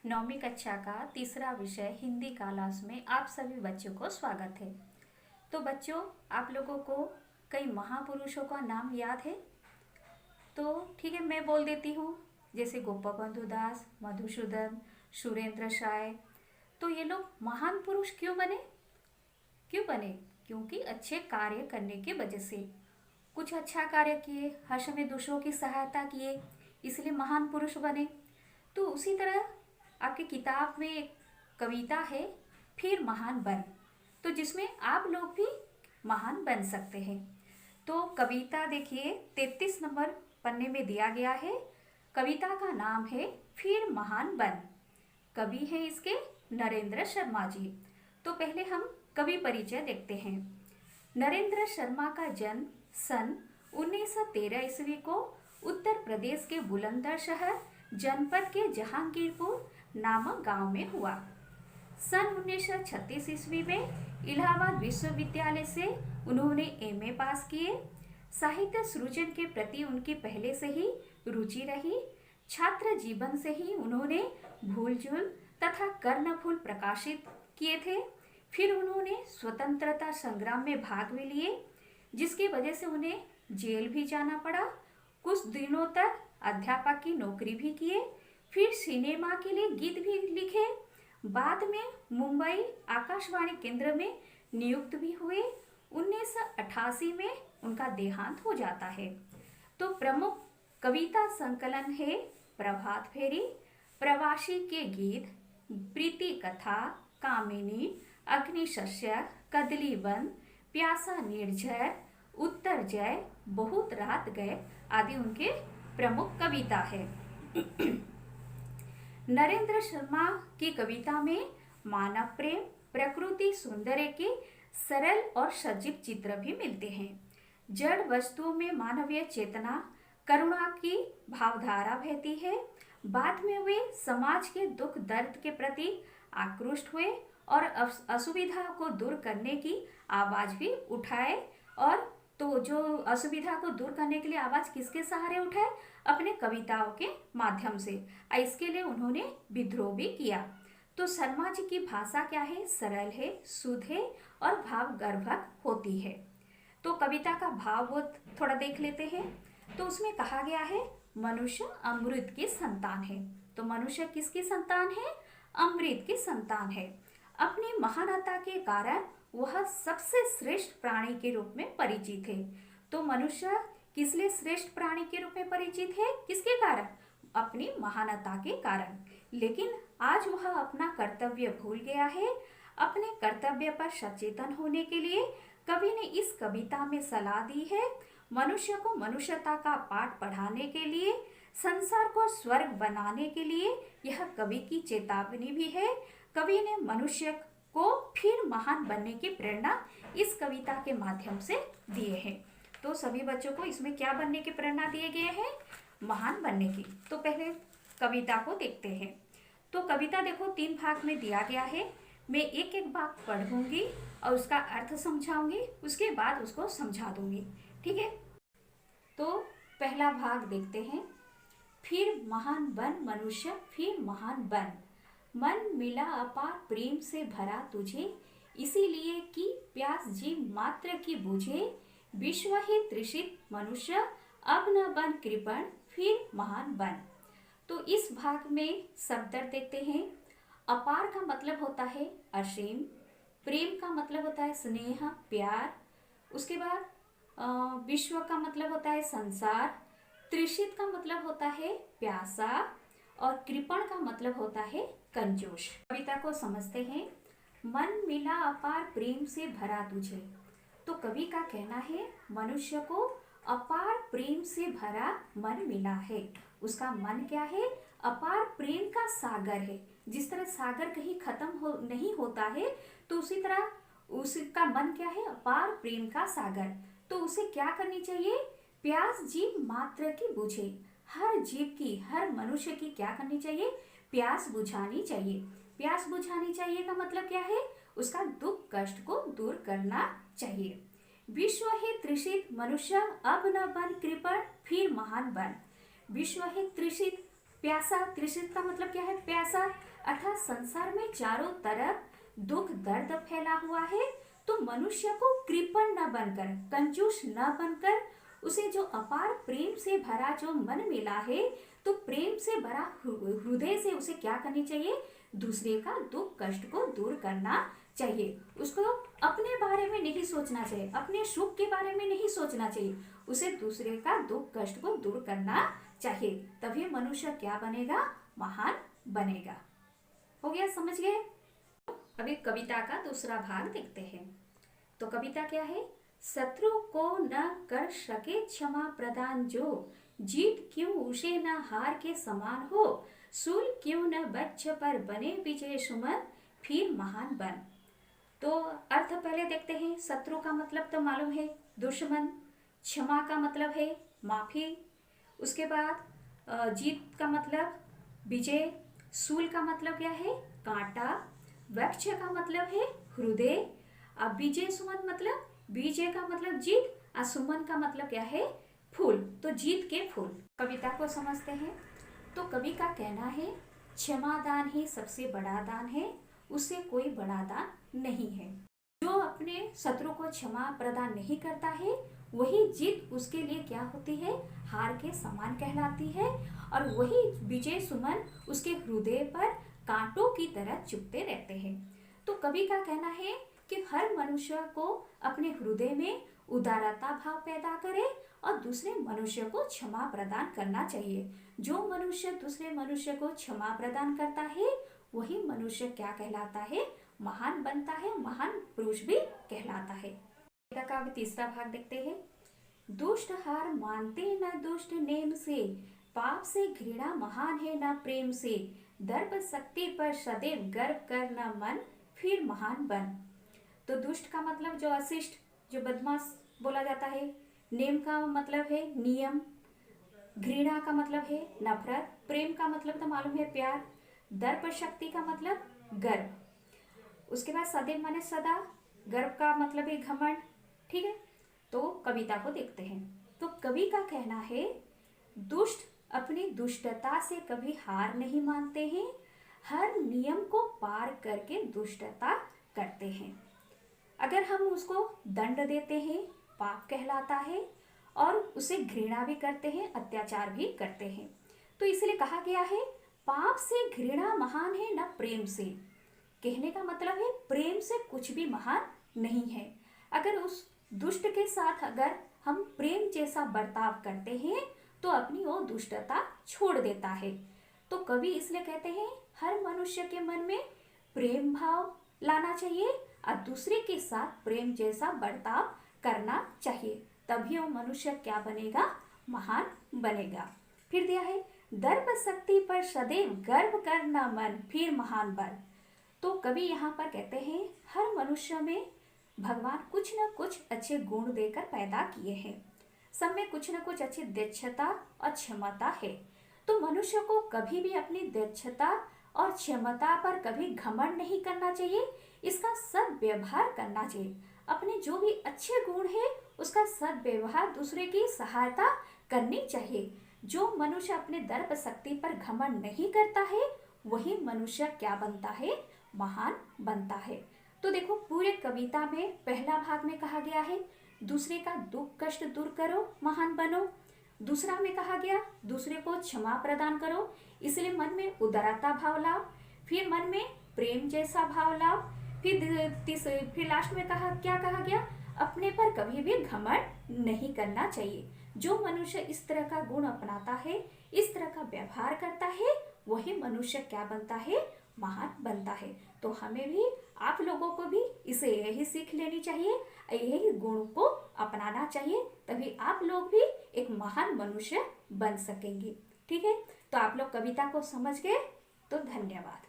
नौवीं कक्षा का तीसरा विषय हिंदी क्लास में आप सभी बच्चों को स्वागत है। तो बच्चों, आप लोगों को कई महापुरुषों का नाम याद है? तो ठीक है, मैं बोल देती हूँ। जैसे गोपबंधु दास, मधुसूदन, सुरेंद्र साय। तो ये लोग महान पुरुष क्यों बने? क्योंकि अच्छे कार्य करने की वजह से। कुछ अच्छा कार्य किए, हर समय दूसरों की सहायता किए, इसलिए महान पुरुष बने। तो उसी तरह आपकी किताब में एक कविता है, फिर महान बन, तो जिसमें आप लोग भी महान बन सकते हैं। तो कविता देखिए 33 नंबर पन्ने में दिया गया है। कविता का नाम है फिर महान बन। कवि हैं इसके नरेंद्र शर्मा जी। तो पहले हम कवि परिचय देखते हैं। नरेंद्र शर्मा का जन्म सन 1913 ईस्वी को उत्तर प्रदेश के बुलंदशहर जनपद के जहांगीरपुर नामक गांव में हुआ। सन 1936 ईस्वी में इलाहाबाद विश्वविद्यालय से उन्होंने एमए पास किए। साहित्य सृजन के प्रति उनकी पहले से ही रुचि रही। छात्र जीवन से ही उन्होंने भूल-झूल तथा कर्णफूल प्रकाशित किए थे। फिर उन्होंने स्वतंत्रता संग्राम में भाग भी लिए, जिसकी वजह से उन्हें जेल भी जाना पड़ा। कुछ दिनों तक अध्यापक की नौकरी भी किए। फिर सिनेमा के लिए गीत भी लिखे। बाद में मुंबई आकाशवाणी केंद्र में नियुक्त भी हुए। 1988 में उनका देहांत हो जाता है। तो प्रमुख कविता संकलन है प्रभात फेरी, प्रवासी के गीत, प्रीति कथा, कामिनी, अग्निशस्य, कदली वन, प्यासा निर्झर, उत्तर जय, बहुत रात गए आदि उनके प्रमुख कविता है। नरेंद्र शर्मा की कविता में मानव प्रेम, प्रकृति सौंदर्य के सरल और सजीव चित्र भी मिलते हैं। जड़ वस्तुओं में मानवीय चेतना, करुणा की भावधारा बहती है। बाद में वे समाज के दुख दर्द के प्रति आकृष्ट हुए और असुविधा को दूर करने की आवाज भी उठाए। और तो जो असुविधा को दूर करने के लिए आवाज किसके सहारे उठाए? अपने कविताओं के माध्यम से। इसके लिए उन्होंने विद्रोह भी किया। तो शर्मा जी की भाषा क्या है? सरल है, शुद्ध है और भावगर्भक होती है। तो कविता का भाव वो थोड़ा देख लेते हैं। तो उसमें कहा गया है मनुष्य अमृत की संतान है। तो मनुष्य किसकी संतान है? अमृत की संतान है। अपनी महानता के कारण वह सबसे श्रेष्ठ प्राणी के रूप में परिचित है। तो मनुष्य किस लिए श्रेष्ठ प्राणी के रूप में परिचित है? किसके कारण? अपनी महानता के कारण। लेकिन आज वह अपना कर्तव्य भूल गया है। अपने कर्तव्य पर सचेतन होने के लिए कवि ने इस कविता में सलाह दी है। मनुष्य को मनुष्यता का पाठ पढ़ाने के लिए, संसार को स्वर्ग बनाने के लिए यह कवि की चेतावनी भी है। कवि ने मनुष्य को फिर महान बनने की प्रेरणा इस कविता के माध्यम से दिए हैं। तो सभी बच्चों को इसमें क्या बनने की प्रेरणा दिए गए हैं? महान बनने की। तो पहले कविता को देखते हैं। तो कविता देखो 3 भाग में दिया गया है। मैं एक एक भाग पढ़ूंगी और उसका अर्थ समझाऊंगी, उसके बाद उसको समझा दूंगी। ठीक है? तो पहला भाग देखते हैं। फिर महान बन मनुष्य, फिर महान बन। मन मिला अपार प्रेम से भरा तुझे, इसीलिए कि प्यास जीव मात्र की बुझे। विश्व ही तृषित मनुष्य, अब न बन कृपण, फिर महान बन। तो इस भाग में शब्द देखते हैं। अपार का मतलब होता है असीम। प्रेम का मतलब होता है स्नेह, प्यार। उसके बाद विश्व का मतलब होता है संसार। तृषित का मतलब होता है प्यासा। और कृपण का मतलब होता है कंजूस। कविता को समझते हैं। मन मिला अपार प्रेम से भरा तुझे। तो कवि का कहना है मनुष्य को अपार प्रेम से भरा मन मिला है। उसका मन क्या है? अपार प्रेम का सागर है। जिस तरह सागर कहीं खत्म नहीं होता है, तो उसी तरह उसका मन क्या है? अपार प्रेम का सागर। तो उसे क्या करनी चाहिए? प्यास जीव मात्र की बुझे। हर जीव की, हर मनुष्य की क्या करनी चाहिए? प्यास बुझानी चाहिए। प्यास बुझानी चाहिए का मतलब क्या है? उसका दुख कष्ट को दूर करना चाहिए। विश्व ही तृषित मनुष्य, अब न बन कृपण, फिर महान बन। विश्व ही तृषित, प्यासा। तृषित का मतलब क्या है? प्यासा। अर्थात संसार में चारों तरफ दुख दर्द फैला हुआ है, तो मनुष्य को कृपण न बनकर, कंजूस न बनकर, उसे जो अपार प्रेम से भरा जो मन मिला है, तो प्रेम से भरा हृदय से उसे क्या करनी चाहिए, दूसरे का दुख कष्ट को दूर करना चाहिए। उसको अपने बारे में नहीं सोचना चाहिए, अपने सुख के बारे में नहीं सोचना चाहिए, उसे दूसरे का दुख कष्ट को दूर करना चाहिए। तभी मनुष्य क्या बनेगा, महान बनेगा। हो गया, समझ गए। अभी कविता का दूसरा भाग देखते हैं। तो कविता क्या है, शत्रु को न कर सके क्षमा प्रदान जो, जीत क्यों उसे न हार के समान हो, सूल क्यों न वक्ष पर बने विजय सुमन, फिर महान बन। तो अर्थ पहले देखते हैं। शत्रु का मतलब तो मालूम है, दुश्मन। क्षमा का मतलब है माफी। उसके बाद जीत का मतलब विजय। सूल का मतलब क्या है, कांटा। वृक्ष का मतलब है हृदय। अब विजय सुमन मतलब, विजय का मतलब जीत, और सुमन का मतलब क्या है, फूल। तो जीत के फूल। कविता को समझते हैं। तो कवि का कहना है, क्षमा दान ही सबसे बड़ा दान है, उससे कोई बड़ा दान नहीं है। जो अपने शत्रु को क्षमा प्रदान नहीं करता है, वही जीत उसके लिए क्या होती है, हार के समान कहलाती है, और वही विजय सुमन उसके हृदय पर कांटों की तरह चुभते रहते हैं। तो कवि का कहना है कि हर मनुष्य को अपने हृदय में उदारता भाव पैदा करे और दूसरे मनुष्य को क्षमा प्रदान करना चाहिए। जो मनुष्य दूसरे मनुष्य को क्षमा प्रदान करता है, वही मनुष्य क्या कहलाता है, महान बनता है, महान पुरुष भी कहलाता है। कविता का अब तीसरा भाग देखते हैं। दुष्ट हार मानते न दुष्ट नेम से, पाप से घृणा महान है न प्रेम से, दर्प शक्ति पर सदैव गर्व कर न मन, फिर महान बन। तो दुष्ट का मतलब जो अशिष्ट, जो बदमाश बोला जाता है। नेम का मतलब है नियम। घृणा का मतलब है नफरत। प्रेम का मतलब तो मालूम है प्यार। दर्प शक्ति का मतलब गर्व। उसके बाद सदैव माने सदा। गर्व का मतलब है घमंड। ठीक है। तो कविता को देखते हैं। तो कवि का कहना है, दुष्ट अपनी दुष्टता से कभी हार नहीं मानते हैं, हर नियम को पार करके दुष्टता करते हैं। अगर हम उसको दंड देते हैं, पाप कहलाता है, और उसे घृणा भी करते हैं, अत्याचार भी करते हैं। तो इसलिए कहा गया है, पाप से घृणा महान है न प्रेम से। कहने का मतलब है प्रेम से कुछ भी महान नहीं है। अगर उस दुष्ट के साथ अगर हम प्रेम जैसा बर्ताव करते हैं, तो अपनी वो दुष्टता छोड़ देता है। तो कवि इसलिए कहते हैं, हर मनुष्य के मन में प्रेम भाव लाना चाहिए और दूसरे के साथ प्रेम जैसा बर्ताव करना चाहिए। तभी वो मनुष्य क्या बनेगा, महान बनेगा। फिर दिया है, दर्प शक्ति पर सदैव गर्व करना मन, फिर महान बन। तो कवि यहाँ पर कहते हैं, हर मनुष्य में भगवान कुछ न कुछ अच्छे गुण देकर पैदा किए हैं। सब में कुछ न कुछ अच्छी दक्षता और क्षमता है। तो मनुष्य को कभी भी अपनी दक्षता और क्षमता पर कभी घमंड नहीं करना चाहिए, इसका सद्व्यवहार करना चाहिए। अपने जो भी अच्छे गुण है, उसका सद्व्यवहार, दूसरे की सहायता करनी चाहिए। जो मनुष्य अपने दर्प शक्ति पर घमंड नहीं करता है, वही मनुष्य क्या बनता है, महान बनता है। तो देखो, पूरे कविता में पहला भाग में कहा गया है, दूसरे का दुख कष्ट दूर करो, महान बनो। दूसरा में कहा गया, दूसरे को क्षमा प्रदान करो, इसलिए मन में उदारता भाव लाओ। फिर मन में प्रेम जैसा भाव लाओ। फिर लास्ट में क्या कहा गया, अपने पर कभी भी घमंड नहीं करना चाहिए। जो मनुष्य इस तरह का गुण अपनाता है, इस तरह का व्यवहार करता है, वही मनुष्य क्या बनता है, महान बनता है। तो हमें भी, आप लोगों को भी इसे यही सीख लेनी चाहिए, यही गुण को अपनाना चाहिए, तभी आप लोग भी एक महान मनुष्य बन सकेंगे। ठीक है। तो आप लोग कविता को समझ गए, तो धन्यवाद।